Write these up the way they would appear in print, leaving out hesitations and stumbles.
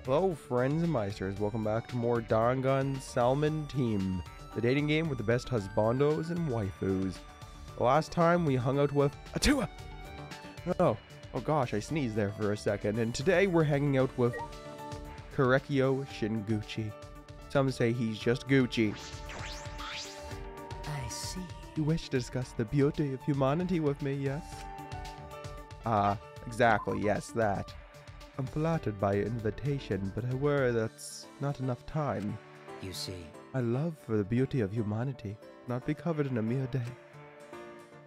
Hello friends and meisters, welcome back to more Danganronpa Salmon Team, the dating game with the best husbandos and waifus. The last time we hung out with Atua! Oh gosh, I sneezed there for a second, and today we're hanging out with Korekyo Shinguchi. Some say he's just Gucci. I see. You wish to discuss the beauty of humanity with me, yes? Exactly, yes, that. I'm flattered by your invitation, but I worry that's not enough time. You see. My love for the beauty of humanity cannot be covered in a mere day.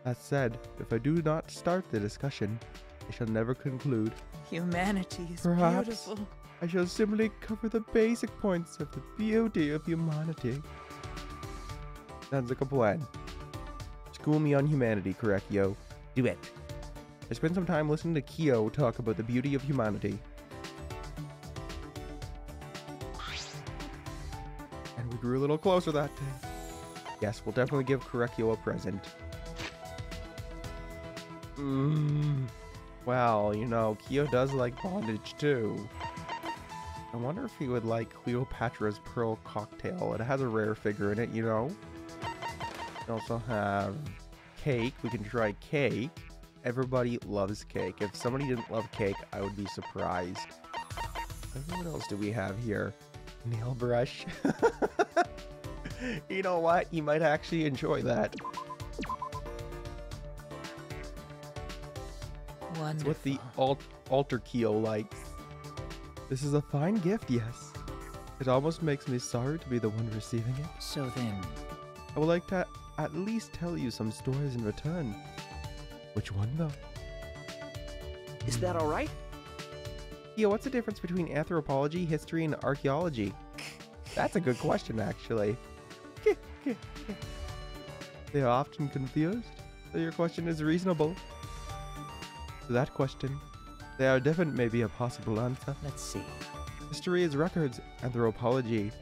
That said, if I do not start the discussion, I shall never conclude. Humanity is Perhaps beautiful. I shall simply cover the basic points of the beauty of humanity. Sounds like a plan. School me on humanity, Korekyo. Do it. I spent some time listening to Kyo talk about the beauty of humanity. And we grew a little closer that day. Yes, we'll definitely give Korekyo a present. Well, you know, Kyo does like bondage too. I wonder if he would like Cleopatra's Pearl Cocktail. It has a rare figure in it, you know. We also have cake. We can try cake. Everybody loves cake. If somebody didn't love cake, I would be surprised. What else do we have here? Nail brush. You know what? You might actually enjoy that. Wonderful. It's what the alter Kyo likes. This is a fine gift, yes. It almost makes me sorry to be the one receiving it. So then, I would like to at least tell you some stories in return. Which one, though? Is that all right? Yeah, what's the difference between anthropology, history, and archaeology? That's a good question, actually. They are often confused, so your question is reasonable. To that question, there are different may be a possible answer. let's see. History is records, anthropology.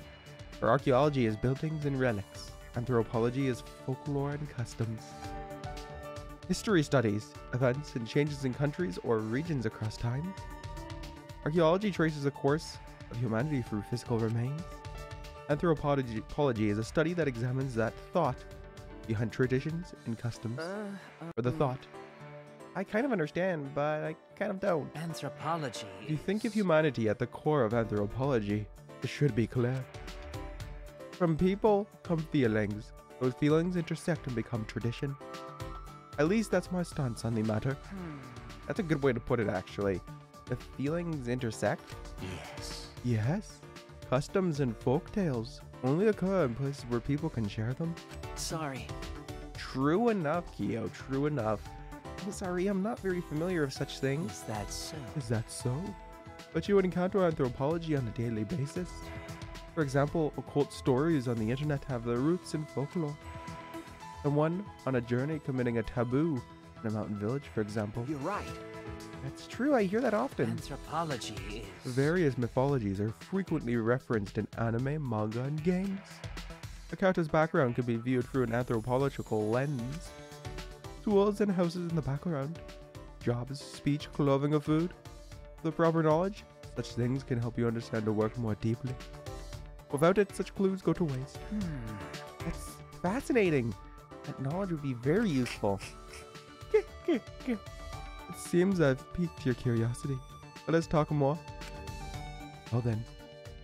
Or archaeology is buildings and relics. Anthropology is folklore and customs. History studies events and changes in countries or regions across time. Archaeology traces a course of humanity through physical remains. Anthropology is a study that examines that thought behind traditions and customs. Or the thought. I kind of understand, but I kind of don't. Anthropology. If you think of humanity at the core of anthropology, it should be clear. From people come feelings. Those feelings intersect and become tradition. At least that's my stance on the matter. That's a good way to put it, actually. The feelings intersect? Yes. Yes. Customs and folktales only occur in places where people can share them. Sorry. True enough, Kyo, true enough. I'm sorry, I'm not very familiar with such things. Is that so? Is that so? But you would encounter anthropology on a daily basis. For example, occult stories on the internet have their roots in folklore. Someone on a journey committing a taboo in a mountain village, for example. You're right. That's true, I hear that often. Anthropology is... Various mythologies are frequently referenced in anime, manga, and games. A character's background can be viewed through an anthropological lens. Tools and houses in the background. Jobs, speech, clothing, or food. With the proper knowledge, such things can help you understand the work more deeply. Without it, such clues go to waste. That's fascinating. That knowledge would be very useful. It seems I've piqued your curiosity. Let us talk more. Well then,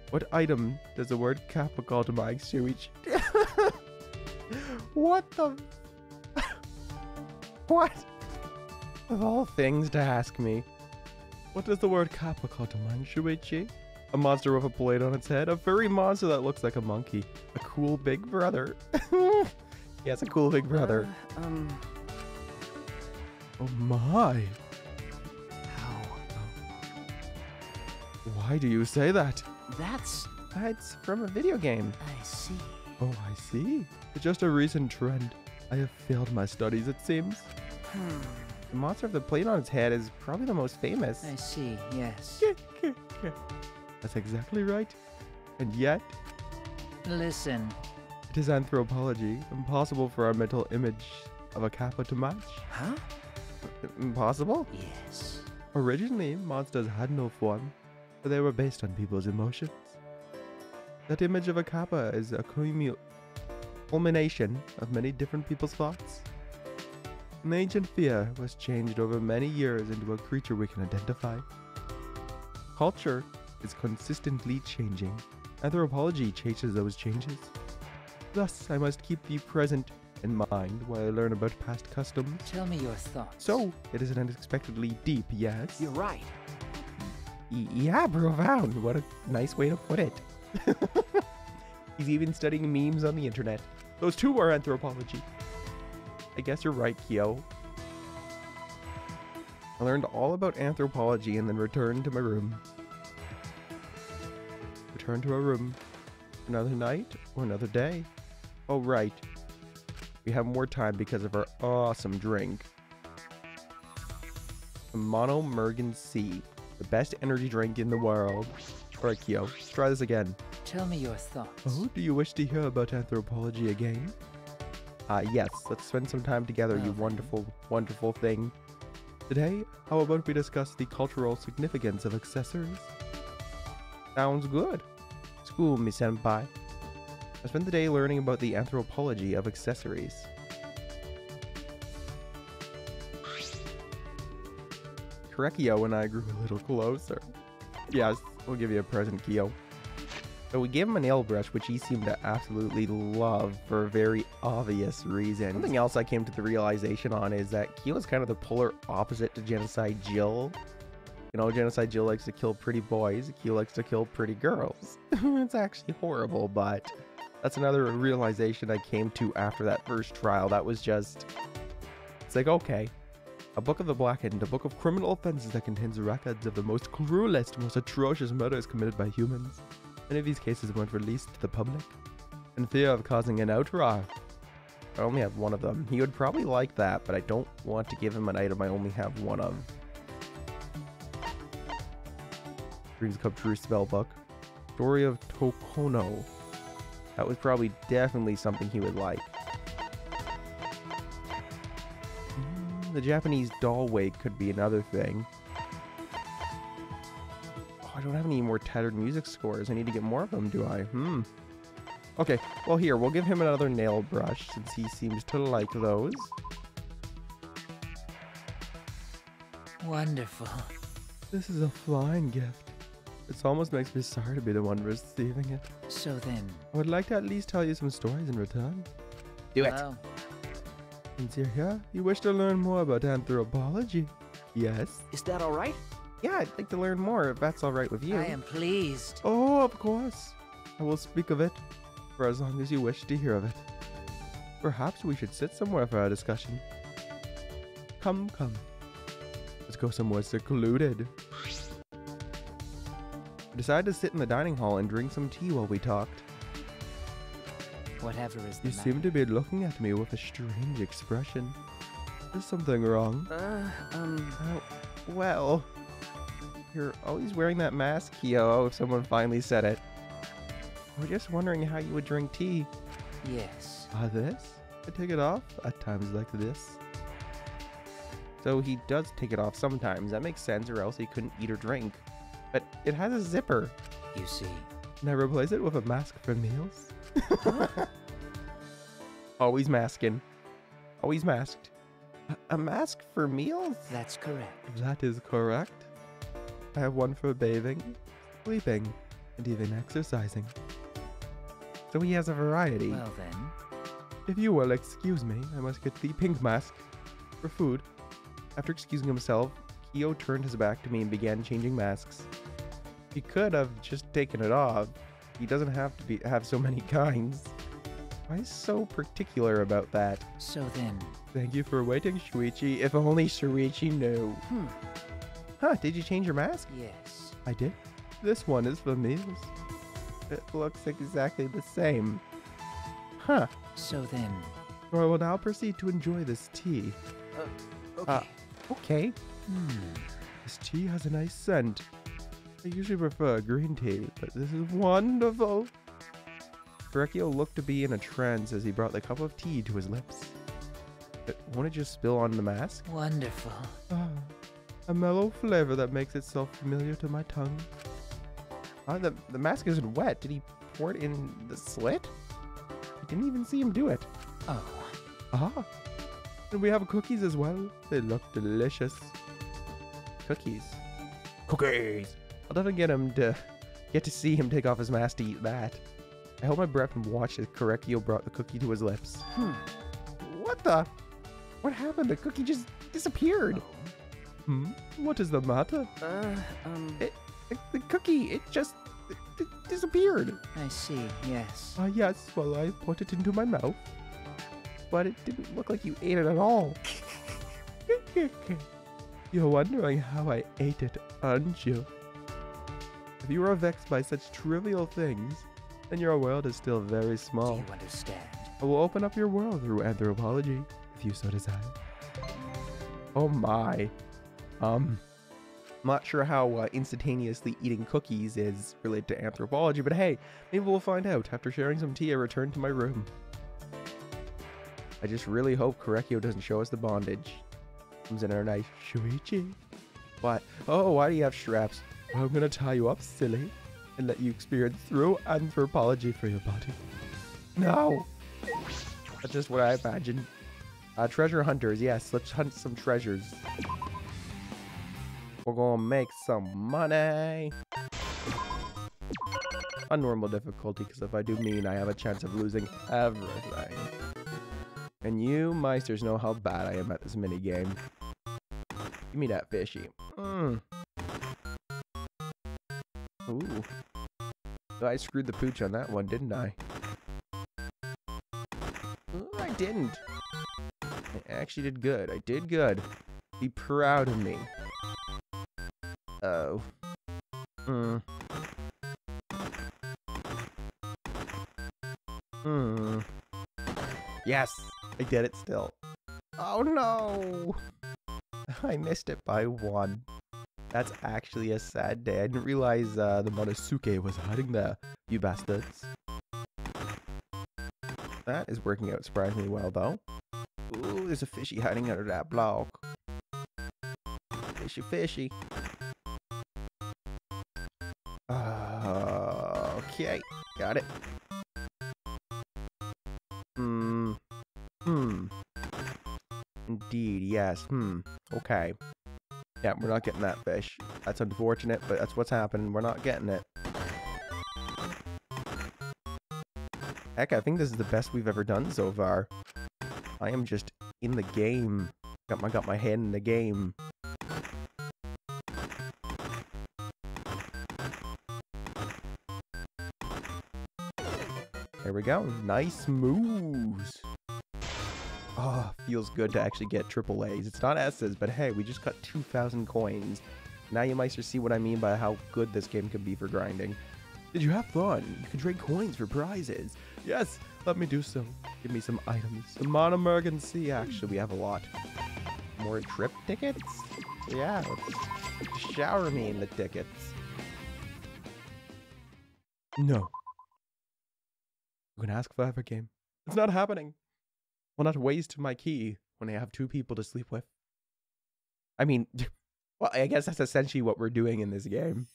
what item does the word kappa call to mind, Shuichi? What the... What? Of all things to ask me, what does the word kappa call to mind, Shuichi? A monster with a plate on its head, a furry monster that looks like a monkey, a cool big brother. Yes, a cool big brother. Oh my. How? Why do you say that? That's... It's from a video game. I see. Oh, I see. It's just a recent trend. I have failed my studies, it seems. The monster with the plate on its head is probably the most famous. I see, yes. That's exactly right. And yet, Listen. it is anthropology. Impossible for our mental image of a kappa to match. Huh? Impossible? Yes. Originally, monsters had no form. but they were based on people's emotions. That image of a kappa is a culmination of many different people's thoughts. An ancient fear was changed over many years into a creature we can identify. Culture is consistently changing. Anthropology chases those changes. Thus, I must keep the present in mind while I learn about past customs. Tell me your thoughts. So, it is unexpectedly deep, yes? You're right. Yeah, profound. What a nice way to put it. He's even studying memes on the internet. Those two are anthropology. I guess you're right, Kyo. I learned all about anthropology and then returned to my room. Return to our room. Another night or another day. Oh, right. We have more time because of our awesome drink. The Mono Mergen C. The best energy drink in the world. Alright, Kyo. Let's try this again. Tell me your thoughts. Oh, do you wish to hear about anthropology again? Yes. Let's spend some time together, you wonderful, wonderful thing. Today, how about we discuss the cultural significance of accessories? Sounds good. School me, senpai. I spent the day learning about the anthropology of accessories. Kyo and I grew a little closer. Yes, we'll give you a present, Kyo. So we gave him a nail brush, which he seemed to absolutely love for a very obvious reason. Something else I came to the realization on is that Kyo is kind of the polar opposite to Genocide Jill. You know, Genocide Jill likes to kill pretty boys, Kyo likes to kill pretty girls. It's actually horrible, but that's another realization I came to after that first trial. That was just... It's like, okay. A book of the blackened, a book of criminal offenses that contains records of the most cruelest, most atrocious murders committed by humans. Many of these cases weren't released to the public, in fear of causing an outroar. I only have one of them. He would probably like that, but I don't want to give him an item I only have one of. Dreams Come True spellbook. Story of Tokono. That was probably definitely something he would like. The Japanese doll wake could be another thing. Oh, I don't have any more tattered music scores. I need to get more of them, do I? Okay, well here, we'll give him another nail brush since he seems to like those. Wonderful. This is a fine gift. It almost makes me sorry to be the one receiving it. So then... I would like to at least tell you some stories in return. Do it! Well, Since you're here, you wish to learn more about anthropology? Yes? Is that all right? Yeah, I'd like to learn more if that's alright with you. I am pleased. Oh, of course. I will speak of it for as long as you wish to hear of it. Perhaps we should sit somewhere for our discussion. Come, come. Let's go somewhere secluded. I decided to sit in the dining hall and drink some tea while we talked. Whatever is the You matter. seem to be looking at me with a strange expression. Is something wrong? Well, you're always wearing that mask, Kyo, if someone finally said it. We're just wondering how you would drink tea. Yes. This? I take it off at times like this. So he does take it off sometimes. That makes sense, or else he couldn't eat or drink. But it has a zipper. You see. Can I replace it with a mask for meals? Always masking. Always masked. A mask for meals? That's correct. That is correct. I have one for bathing, sleeping, and even exercising. So he has a variety. Well then. If you will excuse me, I must get the pink mask for food. After excusing himself, Kyo turned his back to me and began changing masks. He could have just taken it off. He doesn't have to have so many kinds. Why so particular about that? So then. Thank you for waiting, Shuichi. If only Shuichi knew. Huh, did you change your mask? Yes. I did. This one is for meals. It looks exactly the same. Huh. So then. So I will now proceed to enjoy this tea. Okay. Okay. This tea has a nice scent. I usually prefer green tea, but this is wonderful. Kyo looked to be in a trance as he brought the cup of tea to his lips. But won't it just spill on the mask? Wonderful. Ah, a mellow flavor that makes itself familiar to my tongue. The mask isn't wet. Did he pour it in the slit? I didn't even see him do it. Oh. Ah. And we have cookies as well. They look delicious. Cookies. Cookies! I'll definitely get to see him take off his mask to eat that. I held my breath and watched as Korekio brought the cookie to his lips. What the? What happened? The cookie just disappeared. What is the matter? The cookie, it just disappeared. I see, yes. Yes, well, I put it into my mouth. But it didn't look like you ate it at all. You're wondering how I ate it, aren't you? If you are vexed by such trivial things, then your world is still very small. Do you understand? I will open up your world through anthropology, if you so desire. Oh my. I'm not sure how instantaneously eating cookies is related to anthropology, but hey, maybe we'll find out. After sharing some tea, I return to my room. I just really hope Korekio doesn't show us the bondage. Comes in our nice Shuichi. What? Oh, why do you have straps? Well, I'm gonna tie you up, silly, and let you experience through anthropology for your body. No! That's just what I imagined. Treasure hunters, yes, let's hunt some treasures. We're gonna make some money. On normal difficulty, because if I do mean, I have a chance of losing everything. And you meisters know how bad I am at this minigame. Give me that fishy. Ooh. I screwed the pooch on that one, didn't I? Ooh, I didn't. I actually did good. I did good. Be proud of me. Oh. Yes! I did it still. Oh no! I missed it by one. That's actually a sad day. I didn't realize the Monosuke was hiding there, you bastards. That is working out surprisingly well, though. Ooh, there's a fishy hiding under that block. Fishy, fishy. Okay, got it. Indeed, yes. Okay. Yeah, we're not getting that fish. That's unfortunate, but that's what's happening. We're not getting it. Heck, I think this is the best we've ever done so far. I am just in the game. Got my head in the game. There we go. Nice moves. Oh, feels good to actually get triple A's. It's not S's, but hey, we just got 2,000 coins. Now you might see what I mean by how good this game can be for grinding. Did you have fun? You can trade coins for prizes. Yes, let me do so. Give me some items. The Monomergan Sea, actually, we have a lot. More trip tickets? Yeah, let's shower me in the tickets. No. You can ask forever, game. It's not happening. Will not waste my key when I have two people to sleep with. I mean, well, I guess that's essentially what we're doing in this game.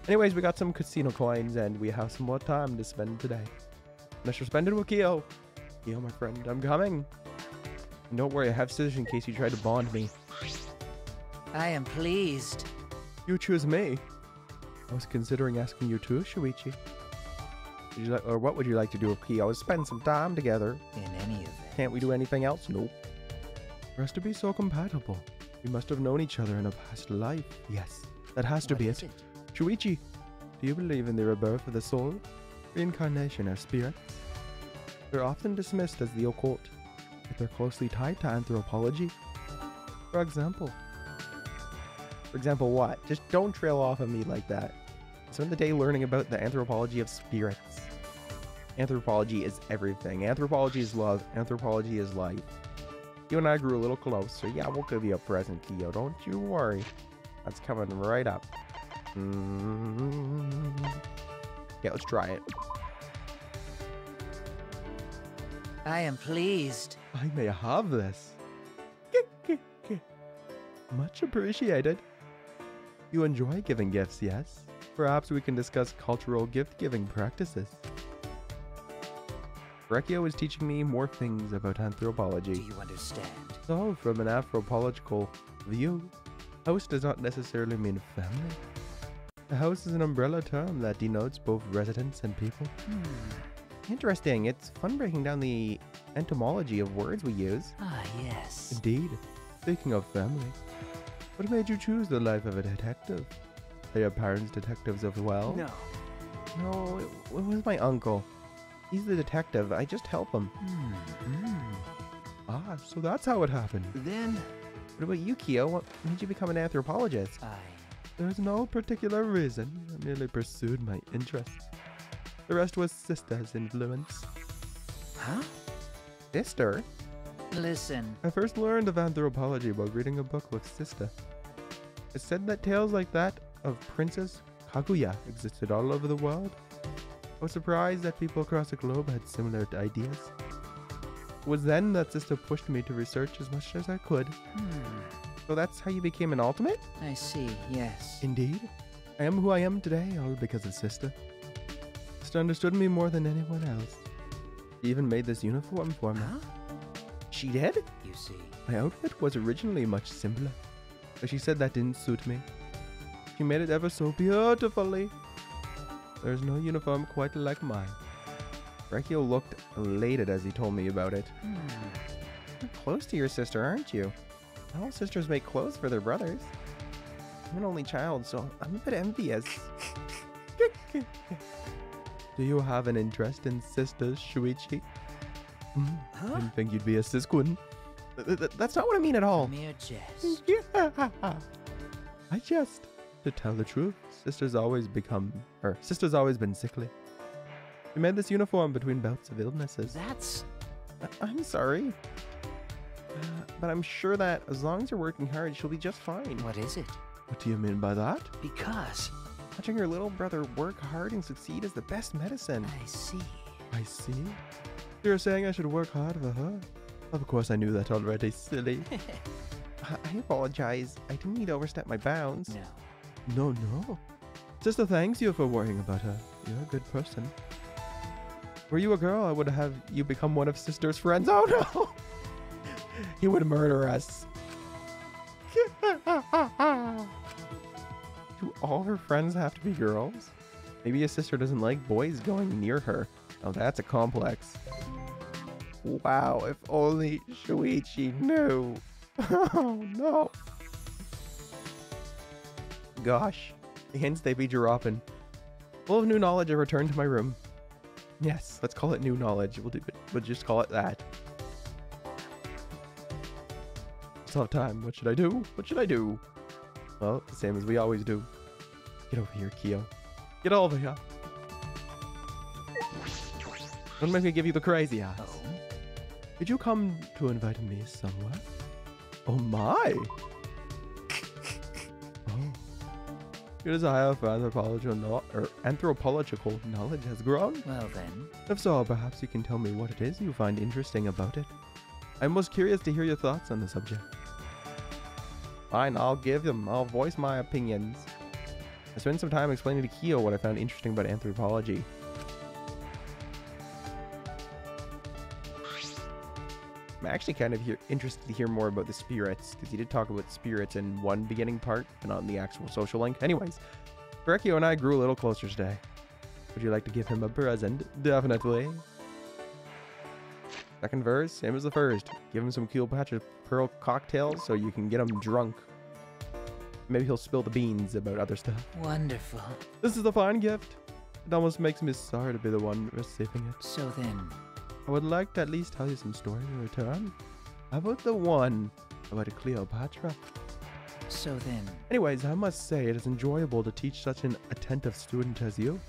Anyways, we got some casino coins and we have some more time to spend today. And I shall spend it with Kyo. Kyo, my friend, I'm coming. And don't worry, I have scissors in case you try to bond me. I am pleased. You choose me. I was considering asking you too, Shuichi. Would you like, or what would you like to do with Kyo? Spend some time together. In any event. Can't we do anything else? Nope. For us to be so compatible, we must have known each other in a past life. Yes, that has to be it. Shuichi, do you believe in the rebirth of the soul? Reincarnation of spirits? They're often dismissed as the occult, but they're closely tied to anthropology. For example what? Just don't trail off on me like that. Spend the day learning about the anthropology of spirits. Anthropology is everything. Anthropology is love. Anthropology is life. You and I grew a little closer. Yeah, we'll give you a present, Kyo. Don't you worry. That's coming right up. Yeah, let's try it. I am pleased. I may have this. Much appreciated. You enjoy giving gifts, yes? Perhaps we can discuss cultural gift-giving practices. Brecchio is teaching me more things about anthropology. Do you understand? So, from an anthropological view, house does not necessarily mean family. A house is an umbrella term that denotes both residents and people. Interesting. It's fun breaking down the etymology of words we use. Ah, yes. Indeed. Speaking of family, what made you choose the life of a detective? Are your parents detectives as well? No. No, it was my uncle. He's the detective. I just help him. Ah, so that's how it happened. Then What about you, Kyo? What made you become an anthropologist? There's no particular reason. I merely pursued my interests. The rest was Sister's influence. Huh? Sister? Listen. I first learned of anthropology by reading a book with Sister. It said that tales like that of Princess Kaguya existed all over the world. I was surprised that people across the globe had similar ideas. It was then that Sister pushed me to research as much as I could. So that's how you became an ultimate? I see, yes. Indeed. I am who I am today, all because of Sister. Sister understood me more than anyone else. She even made this uniform for me. Huh? She did? You see. My outfit was originally much simpler, but she said that didn't suit me. She made it ever so beautifully. There's no uniform quite like mine. Brecchio looked elated as he told me about it. You're close to your sister, aren't you? All sisters make clothes for their brothers. I'm an only child, so I'm a bit envious. Do you have an interest in sisters, Shuichi? Huh? Didn't think you'd be a sis-kun. That's not what I mean at all. Mere jest. I just, to tell the truth, sister's always been sickly. She made this uniform between bouts of illnesses. That's... I'm sorry. But I'm sure that as long as you're working hard, she'll be just fine. What is it? What do you mean by that? Because... Watching your little brother work hard and succeed is the best medicine. I see. I see. You're saying I should work hard for her? Of course I knew that already, silly. I apologize. I didn't mean to overstep my bounds. No. No. Sister thanks you for worrying about her. You're a good person. Were you a girl, I would have you become one of Sister's friends. Oh no! He would murder us. Do all her friends have to be girls? Maybe a sister doesn't like boys going near her. Oh, that's a complex. Wow, if only Shuichi knew. Oh no. Gosh, the hints they be dropping. Full of new knowledge, I returned to my room. Yes, let's call it new knowledge. We'll just call it that. Still have time. What should I do? What should I do? Well, the same as we always do. Get over here, Kyo. Get over here. Don't make me give you the crazy eyes. Oh? Did you come to invite me somewhere? Oh my! Oh. Your desire for anthropological knowledge has grown? Well then. If so, perhaps you can tell me what it is you find interesting about it. I'm most curious to hear your thoughts on the subject. Fine, I'll voice my opinions. I spent some time explaining to Kyo what I found interesting about anthropology. I'm actually kind of interested to hear more about the spirits, because he did talk about spirits in one beginning part, but not in the actual social link. Anyways, Brecchio and I grew a little closer today. Would you like to give him a present? Definitely. Second verse, same as the first. Give him some Cleopatra Pearl cocktails so you can get him drunk. Maybe he'll spill the beans about other stuff. Wonderful. This is a fine gift. It almost makes me sorry to be the one receiving it. So then... I would like to at least tell you some stories in return. How about the one about Cleopatra? So then... Anyways, I must say it is enjoyable to teach such an attentive student as you.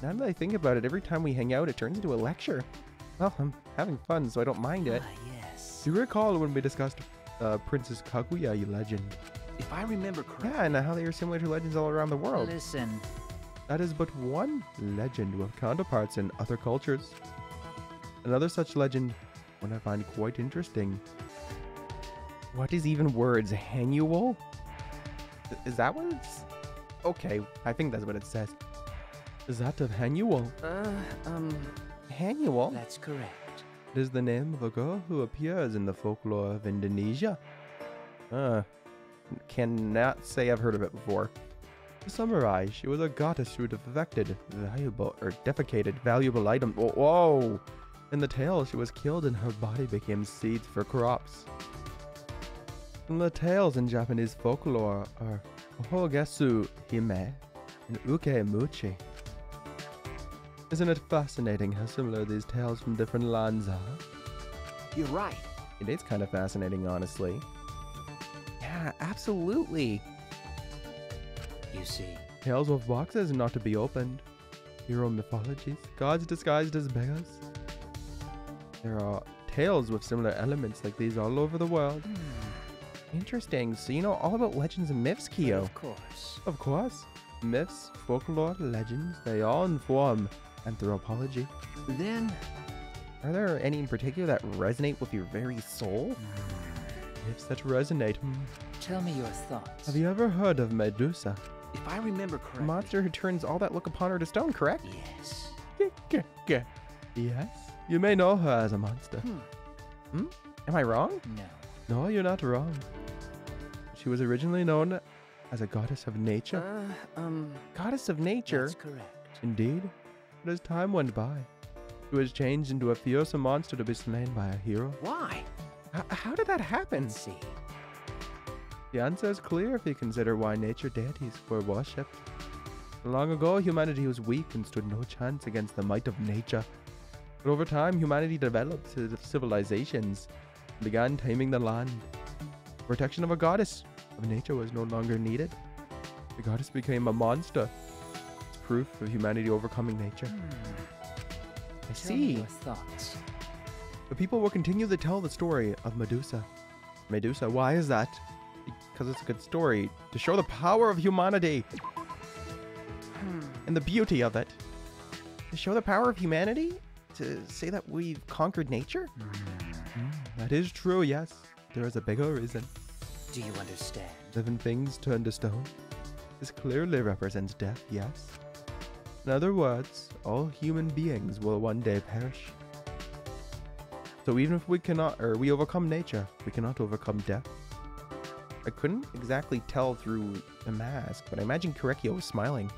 Now that I think about it, every time we hang out, it turns into a lecture. Well, I'm having fun, so I don't mind it. Ah, yes. Do you recall when we discussed Princess Kaguya legend? if I remember correctly... Yeah, and how they are similar to legends all around the world. Listen. That is but one legend with counterparts in other cultures. Another such legend, one I find quite interesting. What is even words? Annual? Is that what it's... Okay, I think that's what it says. Is that of Hanuel? Hanuel? That's correct. It is the name of a girl who appears in the folklore of Indonesia. Cannot say I've heard of it before. To summarize, she was a goddess who defected defecated valuable item. Whoa! In the tale, she was killed and her body became seeds for crops. And the tales in Japanese folklore are Ohogesu Hime and Uke Muchi. Isn't it fascinating how similar these tales from different lands are? You're right. It is kind of fascinating, honestly. Yeah, absolutely. You see. Tales of boxes not to be opened. Hero mythologies. Gods disguised as beggars. There are tales with similar elements like these all over the world. Interesting. So you know all about legends and myths, Kyo? Of course. Of course. Myths, folklore, legends, they all inform anthropology. Then, Are there any in particular that resonate with your very soul? Myths that resonate. tell me your thoughts. Have you ever heard of Medusa? If I remember A correctly. monster who turns all that look upon her to stone, correct? Yes. Yes. You may know her as a monster. Am I wrong? No. No, you're not wrong. She was originally known as a goddess of nature. Goddess of nature? That's correct. Indeed. But as time went by, she was changed into a fearsome monster to be slain by a hero. Why? How did that happen? Let's see. The answer is clear if you consider why nature deities were worshipped. Long ago, humanity was weak and stood no chance against the might of nature. But over time, humanity developed civilizations and began taming the land. The protection of a goddess of nature was no longer needed. The goddess became a monster. It's proof of humanity overcoming nature. I Tell me see. your thoughts. The people will continue to tell the story of Medusa. Medusa, why is that? Because it's a good story to show the power of humanity and the beauty of it. To show the power of humanity? To say that we've conquered nature? That is true, yes. There is a bigger reason. Do you understand? Living things turned to stone. This clearly represents death, yes. In other words, all human beings will one day perish. So even if we overcome nature, we cannot overcome death. I couldn't exactly tell through the mask, but I imagine Korekio was smiling.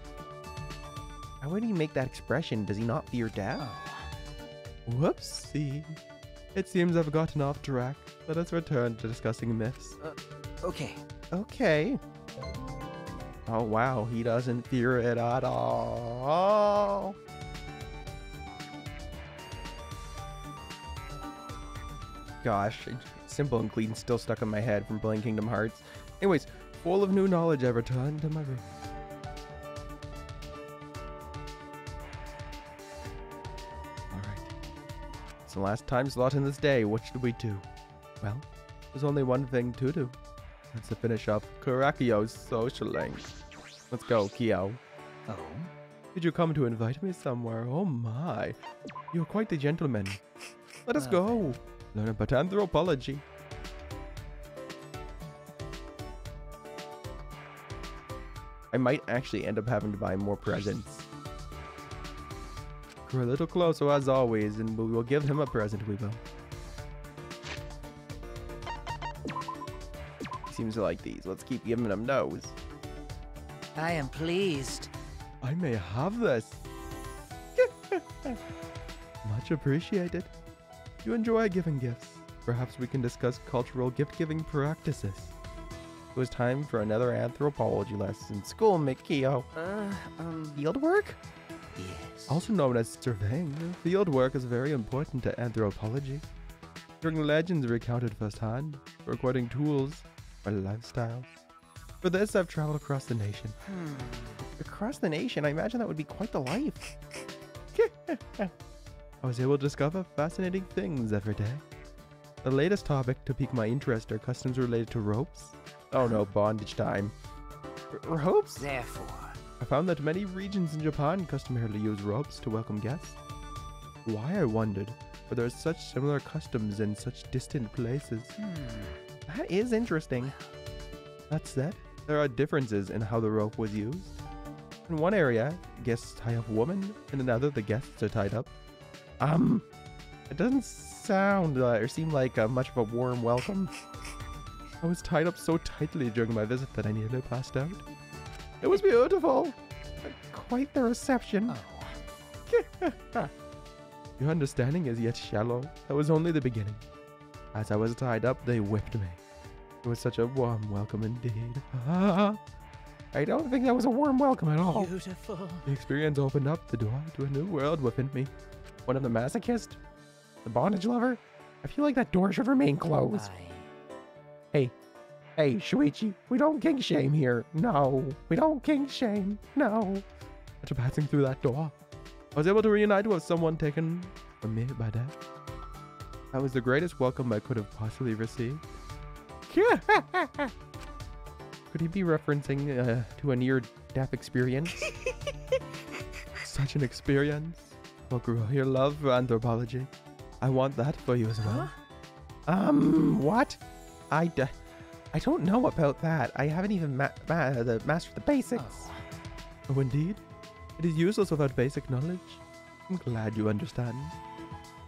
How would he make that expression? Does he not fear death? Whoopsie. It seems I've gotten off track. Let us return to discussing myths. Okay. Okay. Oh wow, he doesn't fear it at all. Gosh, Simple and Clean still stuck in my head from playing Kingdom Hearts. Anyways, full of new knowledge, I returned to my room. Alright. It's the last time slot in this day. What should we do? Well, there's only one thing to do. That's to finish up Korakio's socialing. Let's go, Kyo. Oh? Did you come to invite me somewhere? Oh my. You're quite the gentleman. Let us go. Learn about anthropology. I might actually end up having to buy more presents. We're a little closer as always, and we will give him a present, we will. He seems to like these. Let's keep giving him those. I am pleased. I may have this. Much appreciated. You enjoy giving gifts. Perhaps we can discuss cultural gift-giving practices. It was time for another anthropology lesson. School, Mikio. Field work? Yes. Also known as surveying, field work is very important to anthropology. Hearing legends recounted firsthand, recording tools, or lifestyles. For this, I've traveled across the nation. Across the nation? I imagine that would be quite the life. I was able to discover fascinating things every day. The latest topic to pique my interest are customs related to ropes. Oh no, bondage time. Ropes? Therefore, I found that many regions in Japan customarily use ropes to welcome guests. Why, I wondered, but there are such similar customs in such distant places. That is interesting. That said, There are differences in how the rope was used. In one area, guests tie up women. In another, the guests are tied up. It doesn't sound or seem like much of a warm welcome. I was tied up so tightly during my visit that I nearly passed out. It was beautiful. Quite the reception. Oh. Your understanding is yet shallow. That was only the beginning. As I was tied up, they whipped me. It was such a warm welcome indeed. I don't think that was a warm welcome at all. Beautiful. The experience opened up the door to a new world within me. One of the masochists? The bondage lover? I feel like that door should remain closed. Hey, Shuichi, we don't kink shame here. No, we don't kink shame. No. After passing through that door, I was able to reunite with someone taken from me by death. That was the greatest welcome I could have possibly received. Could he be referencing to a near-death experience? Such an experience will grow your love for anthropology. I want that for you as well. Huh? What? I don't know about that. I haven't even mastered the basics. Oh, indeed? It is useless without basic knowledge. I'm glad you understand.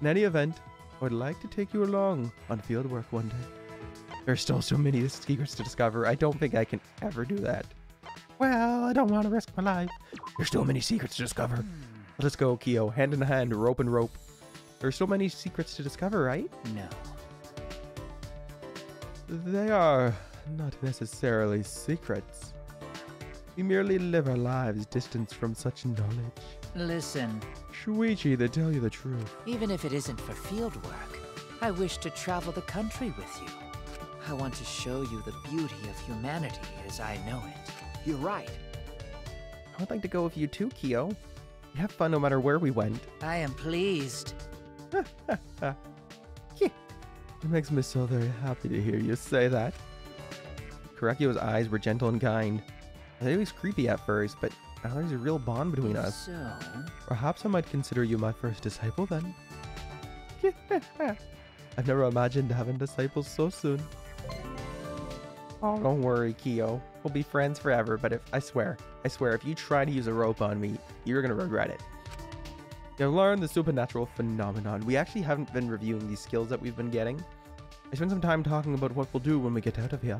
In any event, I would like to take you along on field work one day. There's still so many secrets to discover. I don't think I can ever do that. Well, I don't want to risk my life. There's so many secrets to discover. Let's go, Kyo. Hand in hand, rope and rope. There's so many secrets to discover, right? No. They are not necessarily secrets. We merely live our lives distanced from such knowledge. Listen. Shuichi, to tell you the truth. Even if it isn't for field work, I wish to travel the country with you. I want to show you the beauty of humanity as I know it. You're right. I would like to go with you too, Kyo. We have fun no matter where we went. I am pleased. It makes me so very happy to hear you say that. Kurakyo's eyes were gentle and kind. I thought he was creepy at first, but now there's a real bond between us. So? Perhaps I might consider you my first disciple then. I've never imagined having disciples so soon. Oh, don't worry, Kyo. We'll be friends forever, but I swear, if you try to use a rope on me, you're gonna regret it. You've learned the supernatural phenomenon. We actually haven't been reviewing these skills that we've been getting. I spent some time talking about what we'll do when we get out of here.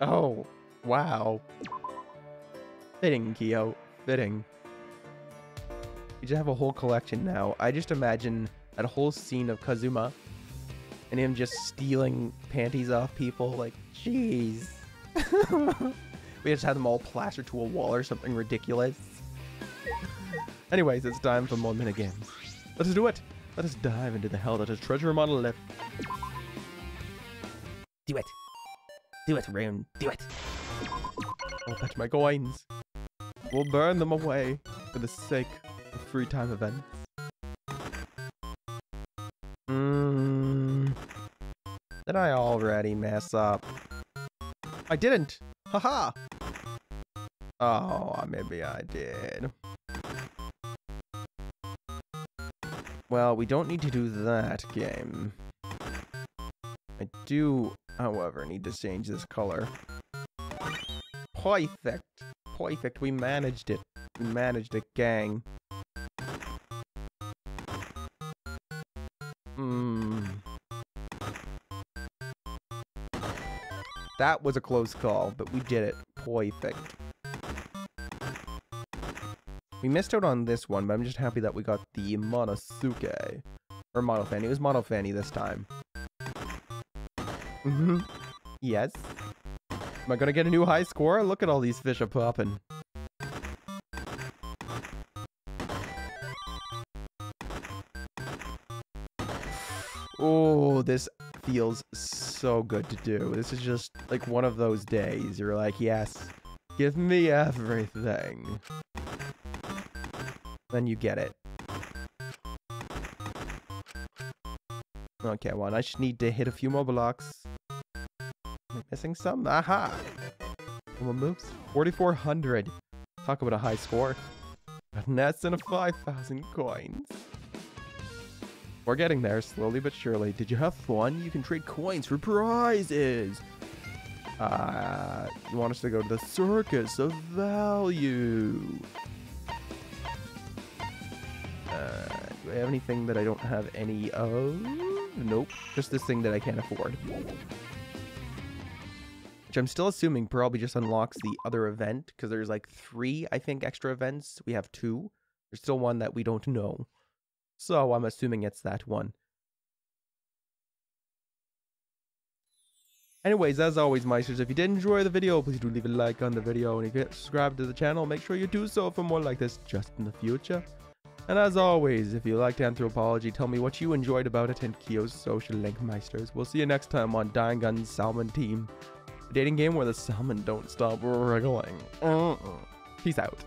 Oh, wow. Fitting, Kyo. Fitting. You just have a whole collection now. I just imagine that whole scene of Kazuma and him just stealing panties off people. Like, jeez. We just have them all plastered to a wall or something ridiculous. Anyways, it's time for more minigames. Let us do it. Let us dive into the hell that is treasure monolith. Do it. Do it, Rune. Do it. I'll fetch my coins. We'll burn them away for the sake of free time events. Did I already mess up? I didn't. Haha. Oh, maybe I did. Well, we don't need to do that game. I do, however, need to change this color. Perfect. Perfect. We managed it. We managed it, gang. That was a close call, but we did it. Perfect. We missed out on this one, but I'm just happy that we got the Monosuke. Or Monofanny. It was Monofanny this time. Yes. Am I gonna get a new high score? Look at all these fish are popping. Oh, this feels so good to do. This is just like one of those days. You're like, yes, give me everything. Then you get it. Okay, well, I just need to hit a few more blocks. Am I missing some? Aha! What moves? 4,400. Talk about a high score. A nest and a 5,000 coins. We're getting there, slowly but surely. Did you have fun? You can trade coins for prizes. You want us to go to the Circus of Value. Do I have anything that I don't have any of? Nope. Just this thing that I can't afford. Which I'm still assuming probably just unlocks the other event, because there's like 3, I think, extra events. We have 2. There's still one that we don't know. So I'm assuming it's that one. Anyways, as always, Meisters, if you did enjoy the video, please do leave a like on the video. And if you get subscribed to the channel, make sure you do so for more like this just in the future. And as always, if you liked Anthropology, tell me what you enjoyed about it in Kyo's social link, Meisters. We'll see you next time on Danganronpa Salmon Team, a dating game where the salmon don't stop wriggling. Peace out.